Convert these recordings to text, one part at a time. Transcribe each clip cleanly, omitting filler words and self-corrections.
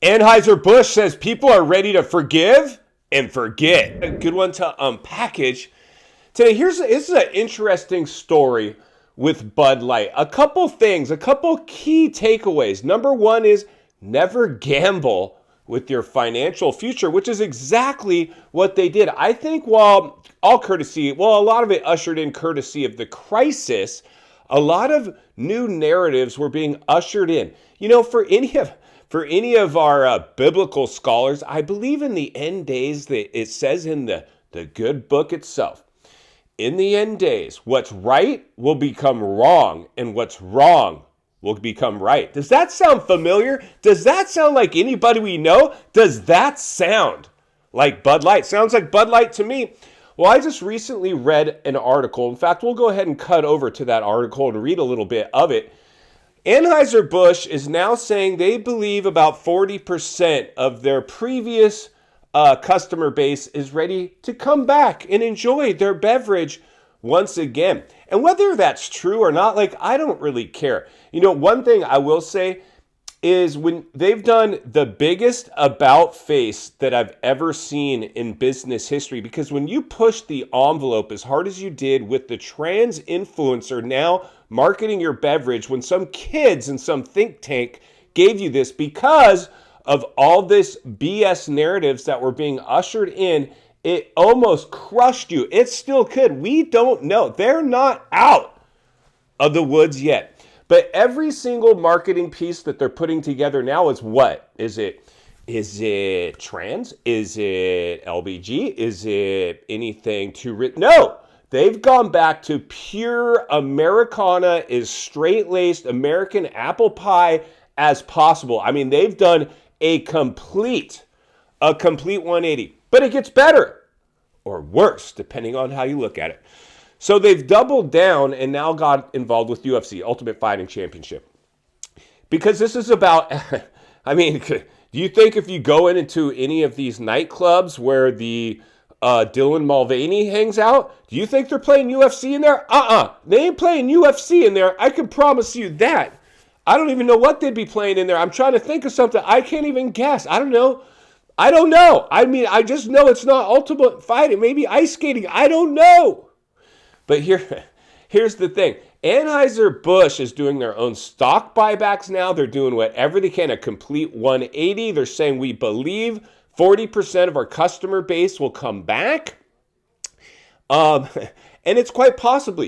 Anheuser-Busch says people are ready to forgive and forget. A good one to unpackage. Today, this is an interesting story with Bud Light. A couple things, a couple key takeaways. Number one is never gamble with your financial future, which is exactly what they did. I think a lot of it ushered in courtesy of the crisis. A lot of new narratives were being ushered in. For any of our biblical scholars, I believe in the end days that it says in the good book itself, in the end days, what's right will become wrong, and what's wrong will become right. Does that sound familiar? Does that sound like anybody we know? Does that sound like Bud Light? Sounds like Bud Light to me. Well, I just recently read an article. In fact, we'll go ahead and cut over to that article and read a little bit of it. Anheuser-Busch is now saying they believe about 40% of their previous customer base is ready to come back and enjoy their beverage once again. And whether that's true or not, I don't really care. One thing I will say is when they've done the biggest about face that I've ever seen in business history, because when you push the envelope as hard as you did with the trans influencer now marketing your beverage, when some kids and some think tank gave you this because of all this BS narratives that were being ushered in, it almost crushed you. It still could. We don't know. They're not out of the woods yet. But every single marketing piece that they're putting together now is what? Is it trans? Is it LBG? Is it anything No, they've gone back to pure Americana, as straight-laced American apple pie as possible. I mean, they've done a complete 180. But it gets better or worse, depending on how you look at it. So they've doubled down and now got involved with UFC, Ultimate Fighting Championship. Because this is about, do you think if you go into any of these nightclubs where the Dylan Mulvaney hangs out, do you think they're playing UFC in there? They ain't playing UFC in there. I can promise you that. I don't even know what they'd be playing in there. I'm trying to think of something. I can't even guess. I don't know. I just know it's not Ultimate Fighting. Maybe ice skating. I don't know. But here's the thing. Anheuser-Busch is doing their own stock buybacks now. They're doing whatever they can, a complete 180. They're saying we believe 40% of our customer base will come back. And it's quite possible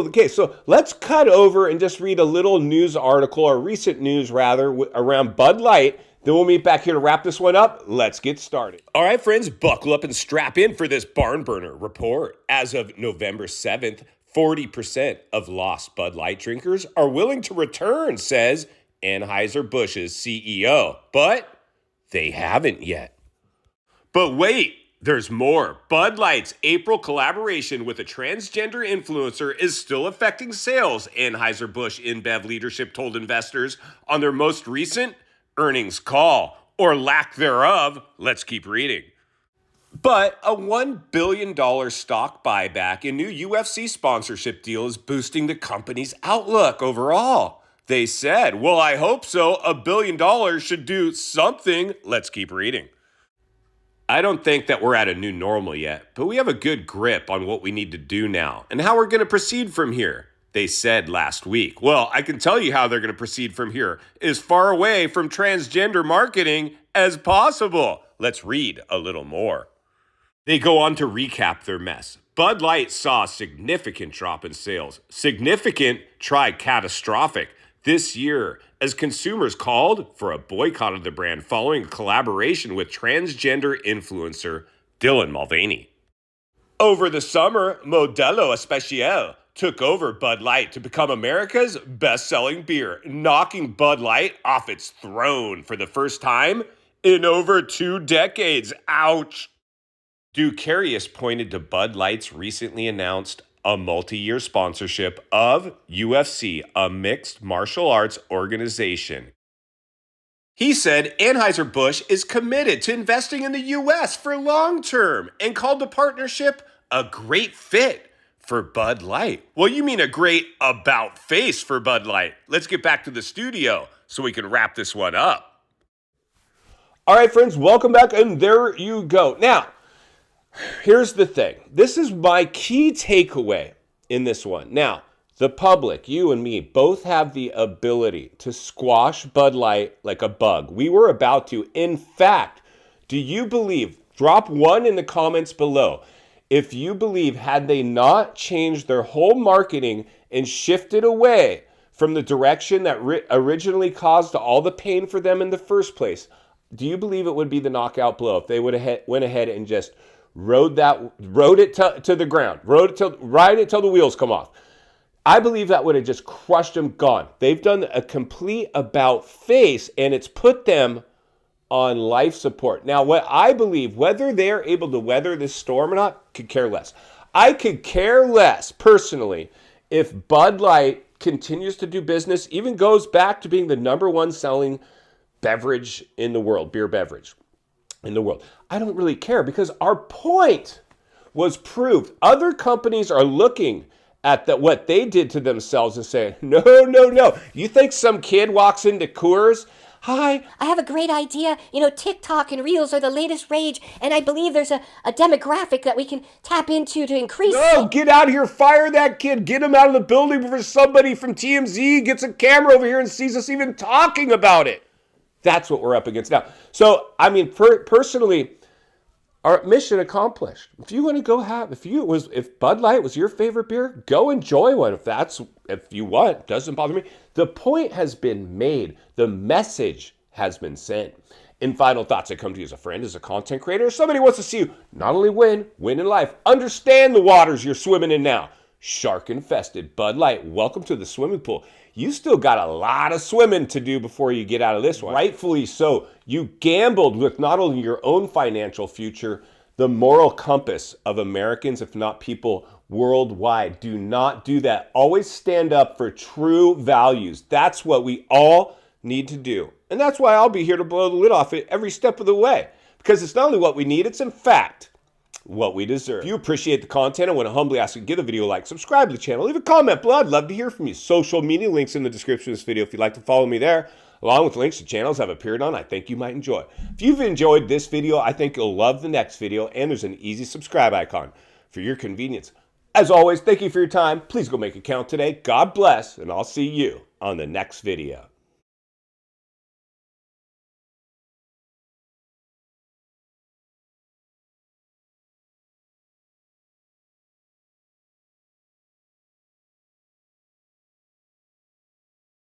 the case. So let's cut over and just read a little news article, or recent news rather, around Bud Light. Then we'll meet back here to wrap this one up. Let's get started. All right, friends, buckle up and strap in for this Barnburner report. As of November 7th, 40% of lost Bud Light drinkers are willing to return, says Anheuser-Busch's CEO. But they haven't yet. But wait, there's more. Bud Light's April collaboration with a transgender influencer is still affecting sales, Anheuser-Busch InBev leadership told investors on their most recent earnings call, or lack thereof. Let's keep reading. But a $1 billion stock buyback and new UFC sponsorship deal is boosting the company's outlook overall. They said, well, I hope so. $1 billion should do something. Let's keep reading. I don't think that we're at a new normal yet, but we have a good grip on what we need to do now and how we're going to proceed from here, they said last week. Well, I can tell you how they're going to proceed from here. As far away from transgender marketing as possible. Let's read a little more. They go on to recap their mess. Bud Light saw a significant drop in sales. Significant, try catastrophic, this year as consumers called for a boycott of the brand following a collaboration with transgender influencer Dylan Mulvaney. Over the summer, Modelo Especial took over Bud Light to become America's best-selling beer, knocking Bud Light off its throne for the first time in over 2 decades. Ouch! Ducarius pointed to Bud Light's recently announced a multi-year sponsorship of UFC, a mixed martial arts organization. He said Anheuser-Busch is committed to investing in the U.S. for long-term and called the partnership a great fit for Bud Light. Well, you mean a great about face for Bud Light. Let's get back to the studio so we can wrap this one up. All right, friends, welcome back, and there you go. Now, here's the thing. This is my key takeaway in this one. Now, the public, you and me, both have the ability to squash Bud Light like a bug. We were about to. In fact, do you believe, drop one in the comments below, if you believe had they not changed their whole marketing and shifted away from the direction that originally caused all the pain for them in the first place, do you believe it would be the knockout blow if they would have went ahead and just rode it to the ground, ride it till the wheels come off? I believe that would have just crushed them, gone. They've done a complete about face, and it's put them on life support. Now, what I believe, whether they're able to weather this storm or not, could care less. I could care less, personally, if Bud Light continues to do business, even goes back to being the #1 selling beverage in the world, beer beverage in the world. I don't really care, because our point was proved. Other companies are looking at what they did to themselves and saying, no, no, no. You think some kid walks into Coors? Hi, I have a great idea. You know, TikTok and Reels are the latest rage, and I believe there's a demographic that we can tap into to increase. No, get out of here. Fire that kid. Get him out of the building before somebody from TMZ gets a camera over here and sees us even talking about it. That's what we're up against now. So, I mean, personally, our mission accomplished. If you want to go if Bud Light was your favorite beer, go enjoy one. If you want, doesn't bother me. The point has been made. The message has been sent. In final thoughts, I come to you as a friend, as a content creator. Somebody wants to see you not only win in life, understand the waters you're swimming in now. Shark infested. Bud Light, welcome to the swimming pool. You still got a lot of swimming to do before you get out of this one. Rightfully so. You gambled with not only your own financial future, the moral compass of Americans, if not people worldwide. Do not do that. Always stand up for true values. That's what we all need to do. And that's why I'll be here to blow the lid off it every step of the way. Because it's not only what we need, it's in fact what we deserve. If you appreciate the content, I want to humbly ask you to give the video a like, subscribe to the channel, leave a comment below. I'd love to hear from you. Social media links in the description of this video if you'd like to follow me there, along with links to channels I've appeared on I think you might enjoy. If you've enjoyed this video, I think you'll love the next video, and there's an easy subscribe icon for your convenience. As always, thank you for your time. Please go make it count today. God bless, and I'll see you on the next video.